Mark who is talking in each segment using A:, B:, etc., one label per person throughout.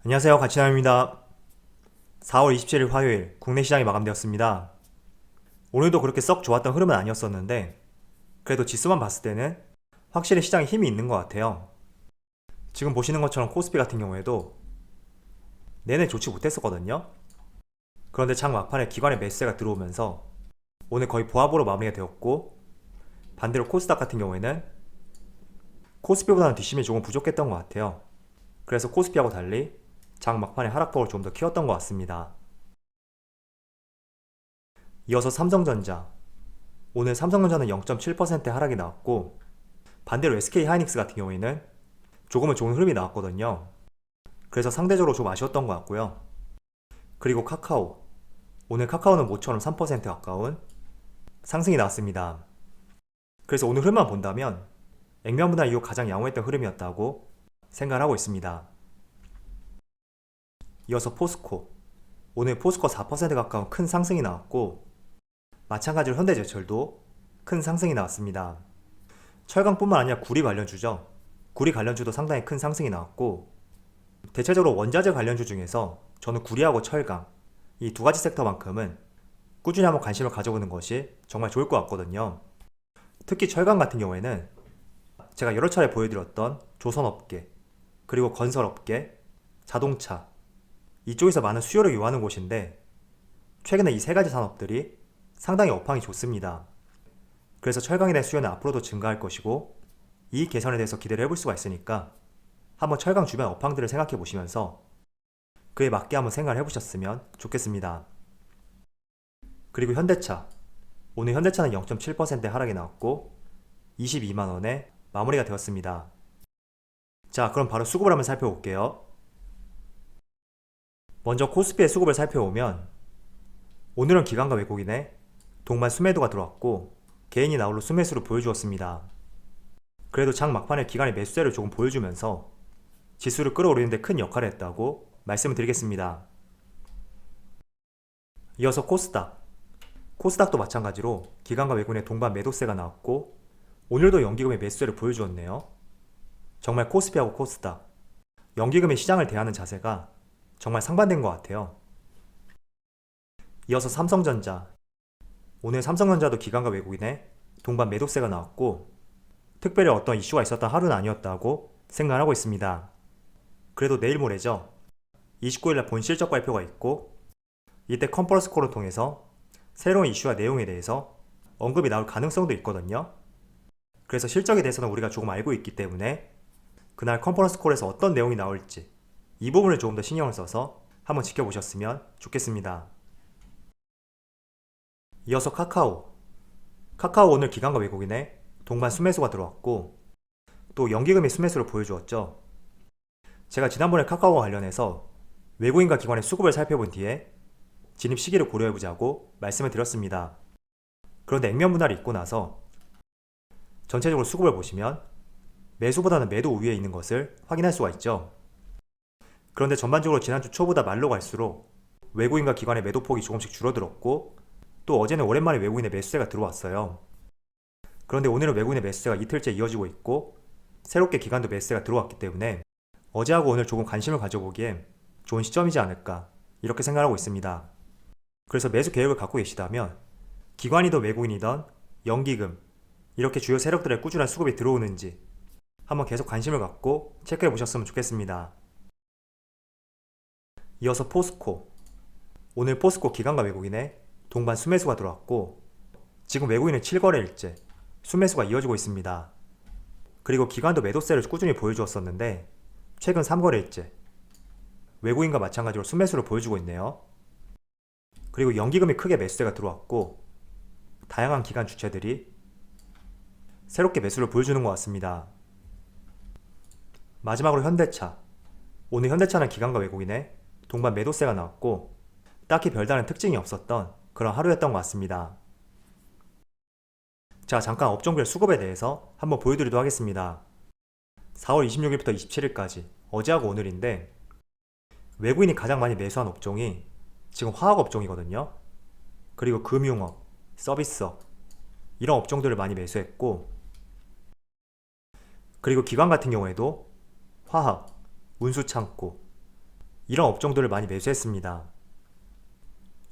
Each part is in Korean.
A: 안녕하세요. 가치남입니다. 4월 27일 화요일 국내 시장이 마감되었습니다. 오늘도 그렇게 썩 좋았던 흐름은 아니었었는데 그래도 지수만 봤을 때는 확실히 시장에 힘이 있는 것 같아요. 지금 보시는 것처럼 코스피 같은 경우에도 내내 좋지 못했었거든요. 그런데 장 막판에 기관의 매수세가 들어오면서 오늘 거의 보합으로 마무리가 되었고, 반대로 코스닥 같은 경우에는 코스피보다는 뒷심이 조금 부족했던 것 같아요. 그래서 코스피하고 달리 장 막판에 하락폭을 좀 더 키웠던 것 같습니다. 이어서 삼성전자. 오늘 삼성전자는 0.7% 하락이 나왔고, 반대로 SK하이닉스 같은 경우에는 조금은 좋은 흐름이 나왔거든요. 그래서 상대적으로 좀 아쉬웠던 것 같고요. 그리고 카카오. 오늘 카카오는 모처럼 3% 가까운 상승이 나왔습니다. 그래서 오늘 흐름만 본다면 액면 분할 이후 가장 양호했던 흐름이었다고 생각을 하고 있습니다. 이어서 포스코. 오늘 포스코 4% 가까운 큰 상승이 나왔고, 마찬가지로 현대제철도 큰 상승이 나왔습니다. 철강뿐만 아니라 구리 관련주죠. 구리 관련주도 상당히 큰 상승이 나왔고, 대체적으로 원자재 관련주 중에서 저는 구리하고 철강 이 두 가지 섹터만큼은 꾸준히 한번 관심을 가져보는 것이 정말 좋을 것 같거든요. 특히 철강 같은 경우에는 제가 여러 차례 보여드렸던 조선업계, 그리고 건설업계, 자동차 이쪽에서 많은 수요를 요하는 곳인데, 최근에 이 세 가지 산업들이 상당히 업황이 좋습니다. 그래서 철강에 대한 수요는 앞으로도 증가할 것이고, 이익 개선에 대해서 기대를 해볼 수가 있으니까 한번 철강 주변 업황들을 생각해 보시면서 그에 맞게 한번 생각을 해보셨으면 좋겠습니다. 그리고 현대차. 오늘 현대차는 0.7% 하락이 나왔고 22만원에 마무리가 되었습니다. 자, 그럼 바로 수급을 한번 살펴볼게요. 먼저 코스피의 수급을 살펴보면 오늘은 기관과 외국인의 동반 수매도가 들어왔고 개인이 나홀로 수매수를 보여주었습니다. 그래도 장 막판에 기관의 매수세를 조금 보여주면서 지수를 끌어올리는데 큰 역할을 했다고 말씀을 드리겠습니다. 이어서 코스닥. 코스닥도 마찬가지로 기관과 외국인의 동반 매도세가 나왔고 오늘도 연기금의 매수세를 보여주었네요. 정말 코스피하고 코스닥, 연기금의 시장을 대하는 자세가 정말 상반된 것 같아요. 이어서 삼성전자. 오늘 삼성전자도 기관과 외국인의 동반 매도세가 나왔고 특별히 어떤 이슈가 있었던 하루는 아니었다고 생각하고 있습니다. 그래도 내일 모레죠. 29일날 본실적 발표가 있고 이때 컨퍼런스 콜을 통해서 새로운 이슈와 내용에 대해서 언급이 나올 가능성도 있거든요. 그래서 실적에 대해서는 우리가 조금 알고 있기 때문에 그날 컨퍼런스 콜에서 어떤 내용이 나올지 이 부분을 조금 더 신경을 써서 한번 지켜보셨으면 좋겠습니다. 이어서 카카오. 카카오 오늘 기관과 외국인의 동반 수매수가 들어왔고 또 연기금의 수매수를 보여주었죠. 제가 지난번에 카카오와 관련해서 외국인과 기관의 수급을 살펴본 뒤에 진입 시기를 고려해보자고 말씀을 드렸습니다. 그런데 액면 분할이 있고 나서 전체적으로 수급을 보시면 매수보다는 매도 우위에 있는 것을 확인할 수가 있죠. 그런데 전반적으로 지난주 초보다 말로 갈수록 외국인과 기관의 매도폭이 조금씩 줄어들었고 또 어제는 오랜만에 외국인의 매수세가 들어왔어요. 그런데 오늘은 외국인의 매수세가 이틀째 이어지고 있고 새롭게 기관도 매수세가 들어왔기 때문에 어제하고 오늘 조금 관심을 가져보기에 좋은 시점이지 않을까 이렇게 생각하고 있습니다. 그래서 매수 계획을 갖고 계시다면 기관이든 외국인이든 연기금 이렇게 주요 세력들의 꾸준한 수급이 들어오는지 한번 계속 관심을 갖고 체크해 보셨으면 좋겠습니다. 이어서 포스코. 오늘 포스코 기관과 외국인의 동반 수매수가 들어왔고 지금 외국인은 7거래일째 수매수가 이어지고 있습니다. 그리고 기관도 매도세를 꾸준히 보여주었었는데 최근 3거래일째 외국인과 마찬가지로 수매수를 보여주고 있네요. 그리고 연기금이 크게 매수세가 들어왔고 다양한 기관 주체들이 새롭게 매수를 보여주는 것 같습니다. 마지막으로 현대차. 오늘 현대차는 기관과 외국인의 동반 매도세가 나왔고 딱히 별다른 특징이 없었던 그런 하루였던 것 같습니다. 자, 잠깐 업종별 수급에 대해서 한번 보여드리도록 하겠습니다. 4월 26일부터 27일까지 어제하고 오늘인데 외국인이 가장 많이 매수한 업종이 지금 화학 업종이거든요. 그리고 금융업, 서비스업 이런 업종들을 많이 매수했고 그리고 기관 같은 경우에도 화학, 운수창고 이런 업종들을 많이 매수했습니다.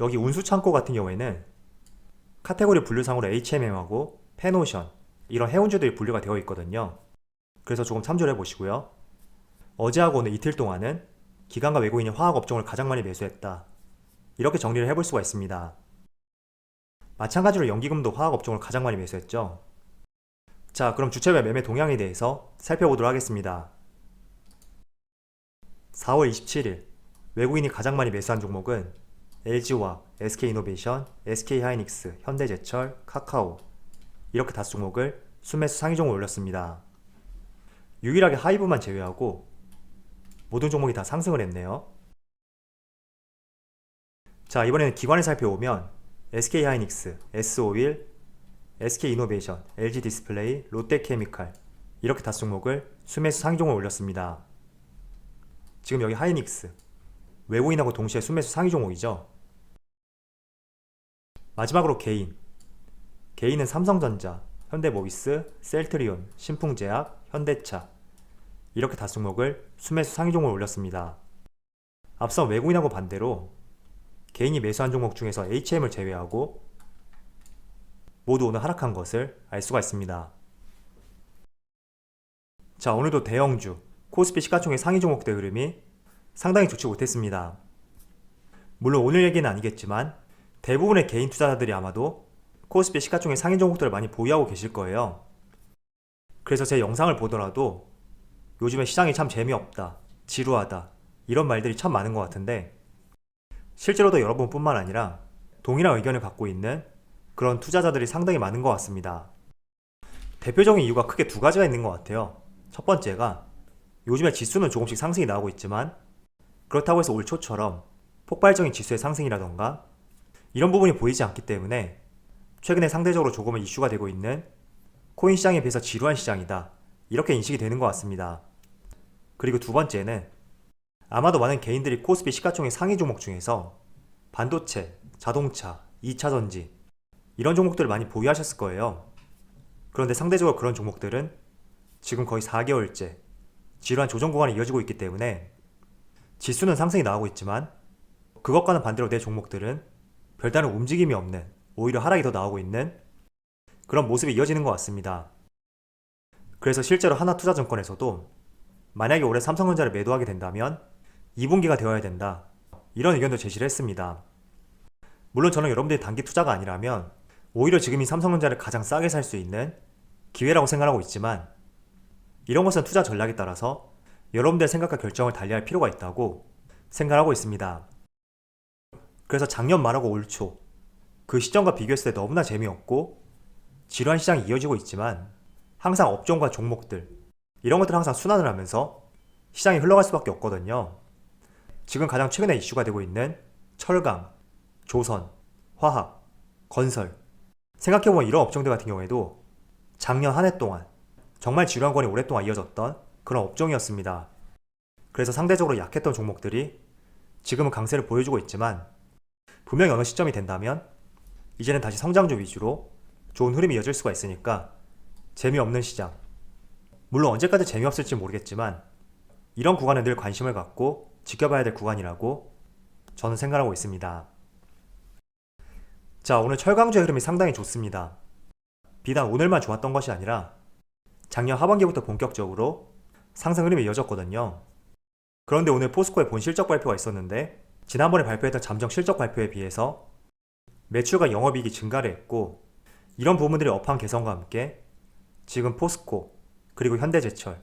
A: 여기 운수창고 같은 경우에는 카테고리 분류상으로 HMM하고 페노션 이런 해운주들이 분류가 되어 있거든요. 그래서 조금 참조를 해보시고요. 어제하고 오늘 이틀 동안은 기관과 외국인이 화학 업종을 가장 많이 매수했다. 이렇게 정리를 해볼 수가 있습니다. 마찬가지로 연기금도 화학 업종을 가장 많이 매수했죠. 자, 그럼 주체별 매매 동향에 대해서 살펴보도록 하겠습니다. 4월 27일 외국인이 가장 많이 매수한 종목은 LG화학, SK이노베이션, SK하이닉스, 현대제철, 카카오 이렇게 5종목을 순매수 상위 종목에 올렸습니다. 유일하게 하이브만 제외하고 모든 종목이 다 상승을 했네요. 자, 이번에는 기관을 살펴보면 SK하이닉스, S오일, SK이노베이션, LG디스플레이, 롯데케미칼 이렇게 5종목을 순매수 상위 종목에 올렸습니다. 지금 여기 하이닉스 외국인하고 동시에 순매수 상위 종목이죠. 마지막으로 개인은 삼성전자, 현대모비스, 셀트리온, 신풍제약, 현대차 이렇게 5종목을 순매수 상위 종목에 올렸습니다. 앞서 외국인하고 반대로 개인이 매수한 종목 중에서 HM을 제외하고 모두 오늘 하락한 것을 알 수가 있습니다. 자, 오늘도 대형주, 코스피 시가총액 상위 종목들의 흐름이 상당히 좋지 못했습니다. 물론 오늘 얘기는 아니겠지만 대부분의 개인 투자자들이 아마도 코스피 시가총액 상위 종목들을 많이 보유하고 계실 거예요. 그래서 제 영상을 보더라도 요즘에 시장이 참 재미없다, 지루하다 이런 말들이 참 많은 것 같은데 실제로도 여러분뿐만 아니라 동일한 의견을 갖고 있는 그런 투자자들이 상당히 많은 것 같습니다. 대표적인 이유가 크게 2가지가 있는 것 같아요. 첫 번째가 요즘에 지수는 조금씩 상승이 나오고 있지만 그렇다고 해서 올 초처럼 폭발적인 지수의 상승이라던가 이런 부분이 보이지 않기 때문에 최근에 상대적으로 조금은 이슈가 되고 있는 코인 시장에 비해서 지루한 시장이다 이렇게 인식이 되는 것 같습니다. 그리고 2번째는 아마도 많은 개인들이 코스피 시가총액 상위 종목 중에서 반도체, 자동차, 2차전지 이런 종목들을 많이 보유하셨을 거예요. 그런데 상대적으로 그런 종목들은 지금 거의 4개월째 지루한 조정 구간이 이어지고 있기 때문에 지수는 상승이 나오고 있지만 그것과는 반대로 내 종목들은 별다른 움직임이 없는 오히려 하락이 더 나오고 있는 그런 모습이 이어지는 것 같습니다. 그래서 실제로 하나투자증권에서도 만약에 올해 삼성전자를 매도하게 된다면 2분기가 되어야 된다 이런 의견도 제시를 했습니다. 물론 저는 여러분들이 단기 투자가 아니라면 오히려 지금 이 삼성전자를 가장 싸게 살 수 있는 기회라고 생각하고 있지만 이런 것은 투자 전략에 따라서 여러분들의 생각과 결정을 달리할 필요가 있다고 생각하고 있습니다. 그래서 작년 말하고 올 초 그 시점과 비교했을 때 너무나 재미없고 지루한 시장이 이어지고 있지만 항상 업종과 종목들 이런 것들은 항상 순환을 하면서 시장이 흘러갈 수밖에 없거든요. 지금 가장 최근에 이슈가 되고 있는 철강, 조선, 화학, 건설 생각해보면 이런 업종들 같은 경우에도 작년 한 해 동안 정말 지루한 권이 오랫동안 이어졌던 그런 업종이었습니다. 그래서 상대적으로 약했던 종목들이 지금은 강세를 보여주고 있지만 분명히 어느 시점이 된다면 이제는 다시 성장주 위주로 좋은 흐름이 이어질 수가 있으니까 재미없는 시장 물론 언제까지 재미없을지 모르겠지만 이런 구간에 늘 관심을 갖고 지켜봐야 될 구간이라고 저는 생각하고 있습니다. 자, 오늘 철강주의 흐름이 상당히 좋습니다. 비단 오늘만 좋았던 것이 아니라 작년 하반기부터 본격적으로 상승 흐름이 이어졌거든요. 그런데 오늘 포스코의 본 실적 발표가 있었는데 지난번에 발표했던 잠정 실적 발표에 비해서 매출과 영업이익이 증가를 했고 이런 부분들이 업황 개선과 함께 지금 포스코 그리고 현대제철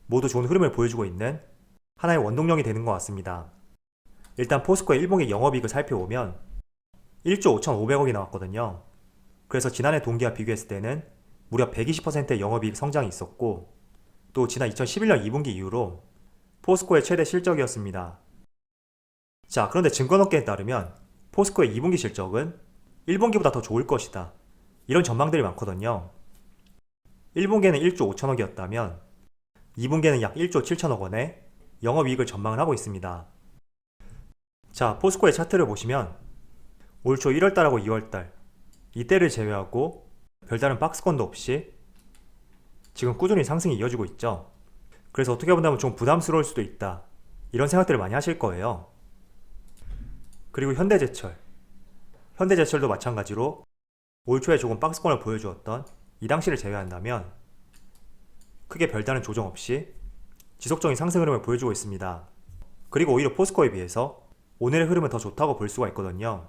A: 모두 좋은 흐름을 보여주고 있는 하나의 원동력이 되는 것 같습니다. 일단 포스코의 1분기 영업이익을 살펴보면 1조 5,500억이 나왔거든요. 그래서 지난해 동기와 비교했을 때는 무려 120%의 영업이익 성장이 있었고 또 지난 2011년 2분기 이후로 포스코의 최대 실적이었습니다. 자, 그런데 증권업계에 따르면 포스코의 2분기 실적은 1분기보다 더 좋을 것이다 이런 전망들이 많거든요. 1분기에는 1조 5천억이었다면 2분기에는 약 1조 7천억 원의 영업이익을 전망을 하고 있습니다. 자, 포스코의 차트를 보시면 올 초 1월달하고 2월달 이때를 제외하고 별다른 박스권도 없이 지금 꾸준히 상승이 이어지고 있죠. 그래서 어떻게 본다면 좀 부담스러울 수도 있다 이런 생각들을 많이 하실 거예요. 그리고 현대제철. 현대제철도 마찬가지로 올 초에 조금 박스권을 보여주었던 이 당시를 제외한다면 크게 별다른 조정 없이 지속적인 상승 흐름을 보여주고 있습니다. 그리고 오히려 포스코에 비해서 오늘의 흐름은 더 좋다고 볼 수가 있거든요.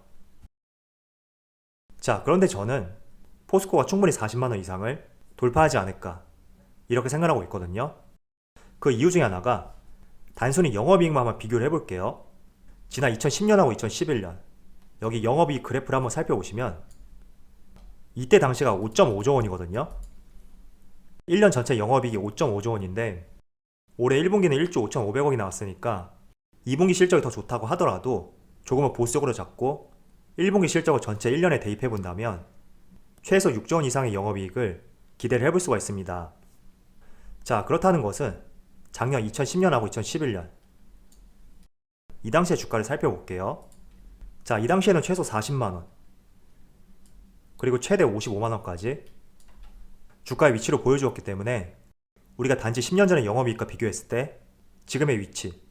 A: 자, 그런데 저는 포스코가 충분히 40만원 이상을 돌파하지 않을까 이렇게 생각하고 있거든요. 그 이유 중에 하나가 단순히 영업이익만 한번 비교를 해볼게요. 지난 2010년하고 2011년 여기 영업이익 그래프를 한번 살펴보시면 이때 당시가 5.5조 원이거든요. 1년 전체 영업이익이 5.5조 원인데 올해 1분기는 1조 5,500억이 나왔으니까 2분기 실적이 더 좋다고 하더라도 조금은 보수적으로 잡고 1분기 실적을 전체 1년에 대입해 본다면 최소 6조 원 이상의 영업이익을 기대를 해볼 수가 있습니다. 자, 그렇다는 것은 작년 2010년하고 2011년 이 당시의 주가를 살펴볼게요. 자, 이 당시에는 최소 40만원 그리고 최대 55만원까지 주가의 위치로 보여주었기 때문에 우리가 단지 10년 전의 영업이익과 비교했을 때 지금의 위치,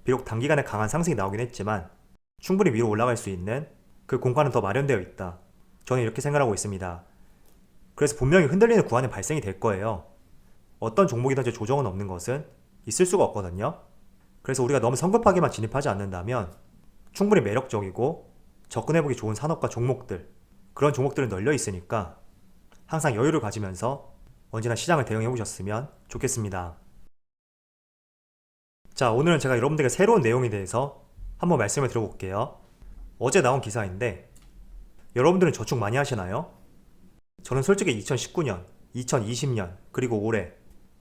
A: 비록 단기간에 강한 상승이 나오긴 했지만 충분히 위로 올라갈 수 있는 그 공간은 더 마련되어 있다. 저는 이렇게 생각하고 있습니다. 그래서 분명히 흔들리는 구간은 발생이 될 거예요. 어떤 종목이든지 조정은 없는 것은 있을 수가 없거든요. 그래서 우리가 너무 성급하게만 진입하지 않는다면 충분히 매력적이고 접근해보기 좋은 산업과 종목들, 그런 종목들은 널려 있으니까 항상 여유를 가지면서 언제나 시장을 대응해보셨으면 좋겠습니다. 자, 오늘은 제가 여러분들에게 새로운 내용에 대해서 한번 말씀을 드려볼게요. 어제 나온 기사인데 여러분들은 저축 많이 하시나요? 저는 솔직히 2019년, 2020년, 그리고 올해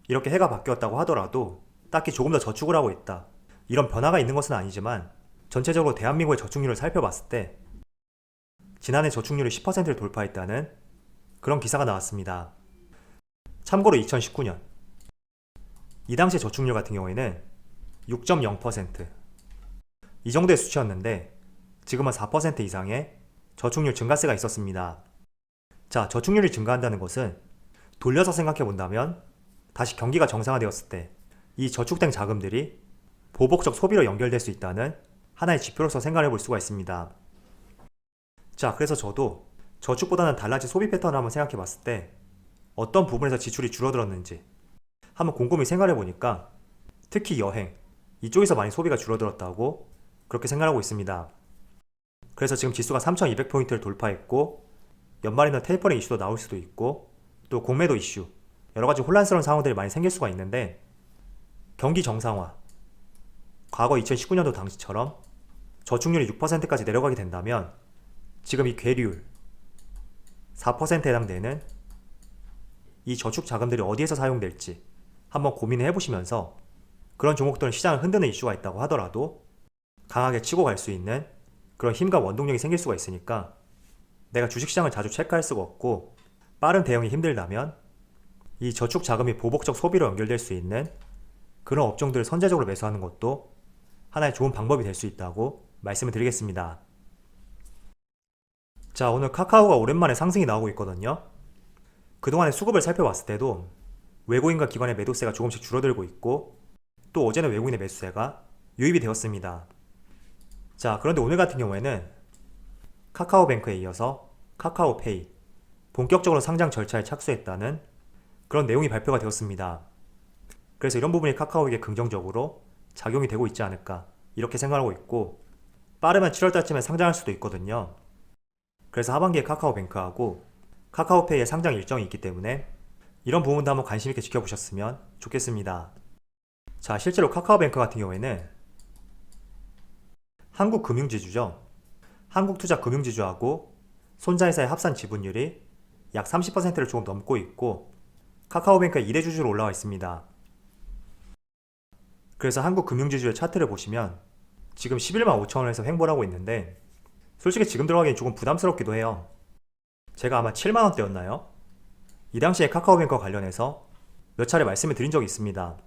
A: 이렇게 해가 바뀌었다고 하더라도 딱히 조금 더 저축을 하고 있다, 이런 변화가 있는 것은 아니지만 전체적으로 대한민국의 저축률을 살펴봤을 때 지난해 저축률이 10%를 돌파했다는 그런 기사가 나왔습니다. 참고로 2019년 이 당시의 저축률 같은 경우에는 6.0% 이 정도의 수치였는데 지금은 4% 이상의 저축률 증가세가 있었습니다. 자, 저축률이 증가한다는 것은 돌려서 생각해 본다면 다시 경기가 정상화되었을 때 이 저축된 자금들이 보복적 소비로 연결될 수 있다는 하나의 지표로서 생각해 볼 수가 있습니다. 자, 그래서 저도 저축보다는 달라진 소비 패턴을 한번 생각해 봤을 때 어떤 부분에서 지출이 줄어들었는지 한번 곰곰이 생각해 보니까 특히 여행, 이쪽에서 많이 소비가 줄어들었다고 그렇게 생각하고 있습니다. 그래서 지금 지수가 3200포인트를 돌파했고 연말에는 테이퍼링 이슈도 나올 수도 있고 또 공매도 이슈, 여러가지 혼란스러운 상황들이 많이 생길 수가 있는데 경기 정상화, 과거 2019년도 당시처럼 저축률이 6%까지 내려가게 된다면 지금 이 괴리율 4%에 해당되는 이 저축 자금들이 어디에서 사용될지 한번 고민을 해보시면서 그런 종목들은 시장을 흔드는 이슈가 있다고 하더라도 강하게 치고 갈 수 있는 그런 힘과 원동력이 생길 수가 있으니까 내가 주식시장을 자주 체크할 수가 없고 빠른 대응이 힘들다면 이 저축 자금이 보복적 소비로 연결될 수 있는 그런 업종들을 선제적으로 매수하는 것도 하나의 좋은 방법이 될 수 있다고 말씀을 드리겠습니다. 자, 오늘 카카오가 오랜만에 상승이 나오고 있거든요. 그동안의 수급을 살펴봤을 때도 외국인과 기관의 매도세가 조금씩 줄어들고 있고 또 어제는 외국인의 매수세가 유입이 되었습니다. 자, 그런데 오늘 같은 경우에는 카카오뱅크에 이어서 카카오페이 본격적으로 상장 절차에 착수했다는 그런 내용이 발표가 되었습니다. 그래서 이런 부분이 카카오에게 긍정적으로 작용이 되고 있지 않을까 이렇게 생각하고 있고 빠르면 7월달쯤에 상장할 수도 있거든요. 그래서 하반기에 카카오뱅크하고 카카오페이의 상장 일정이 있기 때문에 이런 부분도 한번 관심있게 지켜보셨으면 좋겠습니다. 자, 실제로 카카오뱅크 같은 경우에는 한국금융지주죠. 한국투자금융지주하고 손자회사의 합산 지분율이 약 30%를 조금 넘고 있고 카카오뱅크의 2대 주주로 올라와 있습니다. 그래서 한국금융지주의 차트를 보시면 지금 11만 5천원에서 횡보를 하고 있는데 솔직히 지금 들어가기엔 조금 부담스럽기도 해요. 제가 아마 7만원대였나요? 이 당시에 카카오뱅크와 관련해서 몇 차례 말씀을 드린 적이 있습니다.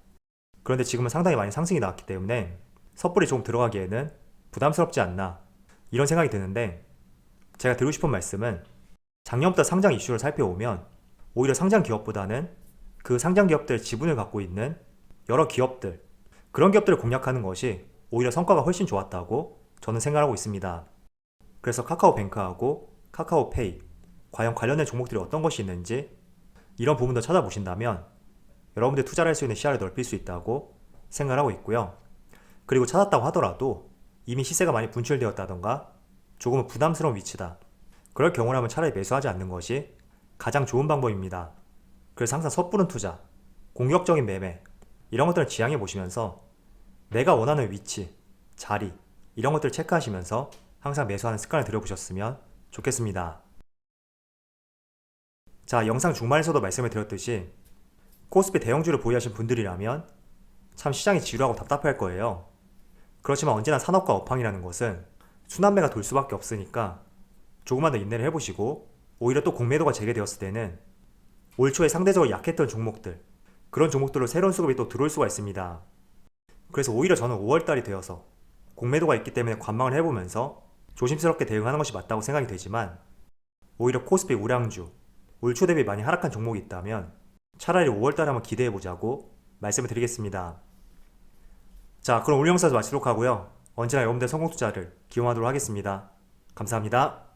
A: 그런데 지금은 상당히 많이 상승이 나왔기 때문에 섣불리 조금 들어가기에는 부담스럽지 않나 이런 생각이 드는데 제가 드리고 싶은 말씀은 작년부터 상장 이슈를 살펴보면 오히려 상장 기업보다는 그 상장 기업들의 지분을 갖고 있는 여러 기업들, 그런 기업들을 공략하는 것이 오히려 성과가 훨씬 좋았다고 저는 생각하고 있습니다. 그래서 카카오뱅크하고 카카오페이, 과연 관련된 종목들이 어떤 것이 있는지 이런 부분도 찾아보신다면 여러분들 투자를 할 수 있는 시야를 넓힐 수 있다고 생각을 하고 있고요. 그리고 찾았다고 하더라도 이미 시세가 많이 분출되었다던가 조금은 부담스러운 위치다. 그럴 경우라면 차라리 매수하지 않는 것이 가장 좋은 방법입니다. 그래서 항상 섣부른 투자, 공격적인 매매 이런 것들을 지양해 보시면서 내가 원하는 위치, 자리 이런 것들을 체크하시면서 항상 매수하는 습관을 들여보셨으면 좋겠습니다. 자, 영상 중반에서도 말씀을 드렸듯이 코스피 대형주를 보유하신 분들이라면 참 시장이 지루하고 답답할 거예요. 그렇지만 언제나 산업과 업황이라는 것은 순환매가 돌 수밖에 없으니까 조금만 더 인내를 해보시고 오히려 또 공매도가 재개되었을 때는 올 초에 상대적으로 약했던 종목들 그런 종목들로 새로운 수급이 또 들어올 수가 있습니다. 그래서 오히려 저는 5월달이 되어서 공매도가 있기 때문에 관망을 해보면서 조심스럽게 대응하는 것이 맞다고 생각이 되지만 오히려 코스피 우량주 올 초 대비 많이 하락한 종목이 있다면 차라리 5월달에 한번 기대해보자고 말씀을 드리겠습니다. 자, 그럼 오늘 영상에서 마치도록 하고요. 언제나 여러분들의 성공 투자를 기원하도록 하겠습니다. 감사합니다.